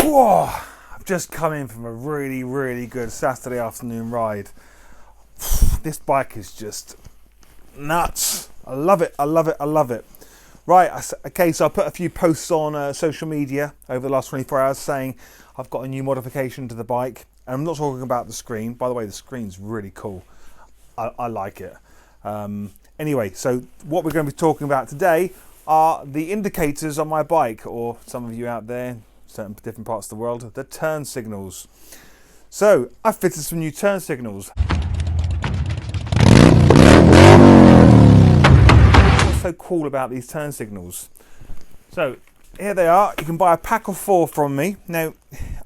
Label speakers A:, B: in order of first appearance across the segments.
A: Whoa! I've just come in from a really good Saturday afternoon ride. This bike is just nuts. I love it, I love it, I love it. Right, okay, so I put a few posts on social media over the last 24 hours saying I've got a new modification to the bike. And I'm not talking about the screen. By the way, the screen's really cool. I like it. Anyway, so what we're going to be talking about today are the indicators on my bike, or some of you out there, certain different parts of the world, the turn signals. So I fitted some new turn signals. What's so cool about these turn signals? So here they are. You can buy a pack of 4 from me. Now,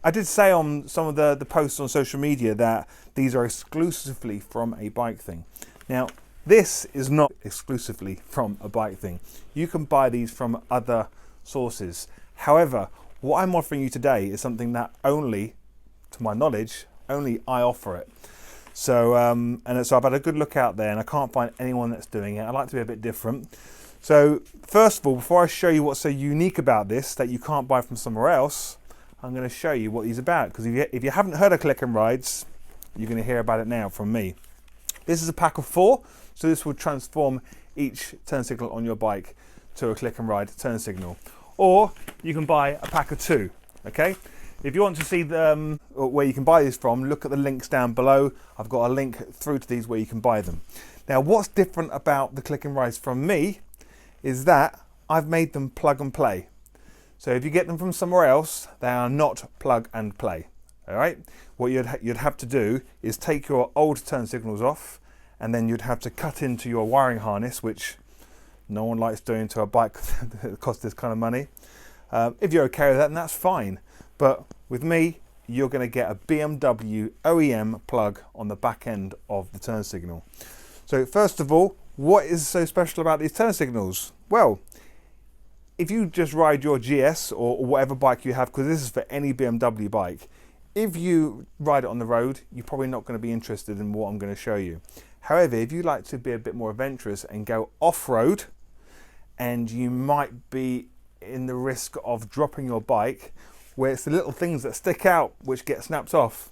A: I did say on some of the posts on social media that these are exclusively from a bike thing. Now, this is not exclusively from a bike thing. You can buy these from other sources. However, what I'm offering you today is something that only, to my knowledge, only I offer it. So, so I've had a good look out there and I can't find anyone that's doing it. I like to be a bit different. So first of all, before I show you what's so unique about this that you can't buy from somewhere else, I'm going to show you what these are about. Because if you haven't heard of Click and Rides, you're going to hear about it now from me. This is a pack of 4, so this will transform each turn signal on your bike to a Click and Ride turn signal. Or you can buy a pack of 2, okay? If you want to see where you can buy these from, look at the links down below. I've got a link through to these where you can buy them. Now, what's different about the Click and Rides from me is that I've made them plug and play. So if you get them from somewhere else, they are not plug and play. All right. What you'd have to do is take your old turn signals off, and then you'd have to cut into your wiring harness, which no one likes doing to a bike that costs this kind of money. If you're okay with that, then that's fine. But with me, you're going to get a BMW OEM plug on the back end of the turn signal. So first of all, what is so special about these turn signals? Well, if you just ride your GS or whatever bike you have, because this is for any BMW bike, if you ride it on the road, you're probably not going to be interested in what I'm going to show you. However, if you like to be a bit more adventurous and go off-road, and you might be in the risk of dropping your bike, where it's the little things that stick out which get snapped off.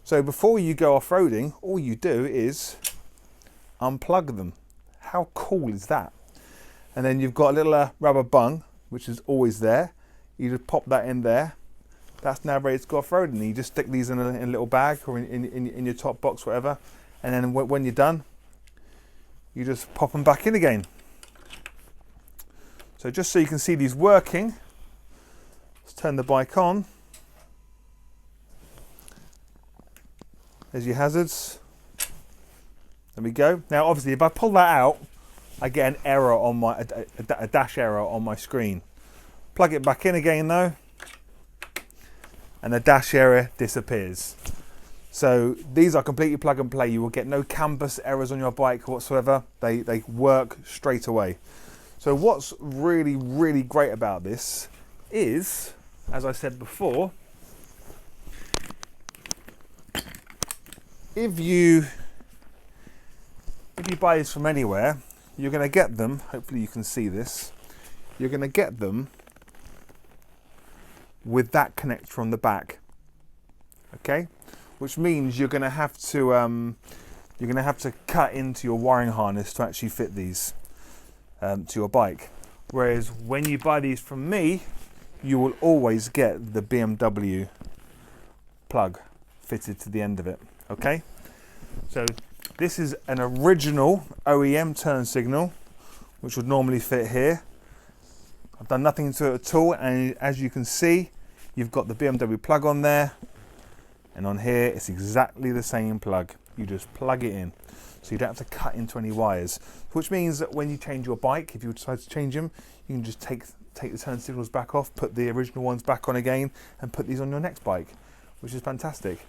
A: So before you go off-roading, all you do is unplug them. How cool is that? And then you've got a little rubber bung, which is always there. You just pop that in there. That's now ready to go off-roading. You just stick these in a little bag or in your top box, whatever. And then when you're done, you just pop them back in again. So just so you can see these working, let's turn the bike on. There's your hazards. There we go. Now obviously if I pull that out, I get an error on my a dash error on my screen. Plug it back in again though, and the dash error disappears. So these are completely plug and play. You will get no canvas errors on your bike whatsoever. They work straight away. So what's really great about this is, as I said before, if you buy these from anywhere, you're going to get them, hopefully you can see this, you're going to get them with that connector on the back, okay? Which means you're going to have to cut into your wiring harness to actually fit these to your bike. Whereas when you buy these from me, you will always get the BMW plug fitted to the end of it, okay? So this is an original OEM turn signal, which would normally fit here. I've done nothing to it at all, and as you can see, you've got the BMW plug on there, and on here it's exactly the same plug. You just plug it in, so you don't have to cut into any wires. Which means that when you change your bike, if you decide to change them, you can just take the turn signals back off, put the original ones back on again, and put these on your next bike, which is fantastic.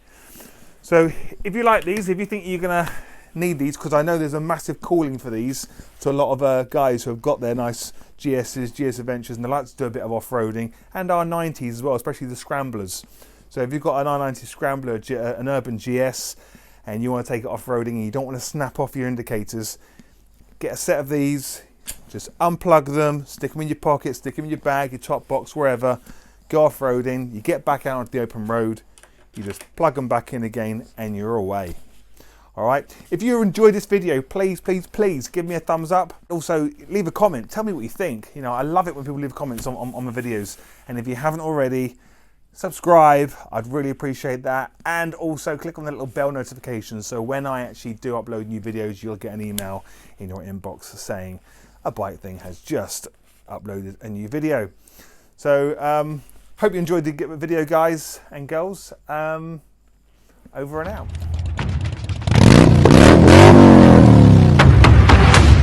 A: So if you like these, if you think you're gonna need these, because I know there's a massive calling for these to a lot of guys who have got their nice GSs, GS Adventures, and they like to do a bit of off-roading, and R90s as well, especially the Scramblers. So if you've got an R90 Scrambler, an urban GS, and you want to take it off-roading and you don't want to snap off your indicators, get a set of these, just unplug them, stick them in your pocket, stick them in your bag, your top box, wherever, go off-roading, you get back out onto the open road, you just plug them back in again and you're away. All right, if you enjoyed this video, please give me a thumbs up. Also, leave a comment, tell me what you think. You know, I love it when people leave comments on the videos. And if you haven't already, subscribe, I'd really appreciate that. And also click on the little bell notification, so when I actually do upload new videos, you'll get an email in your inbox saying a Bike Thing has just uploaded a new video. So hope you enjoyed the video, guys and girls. Over and out.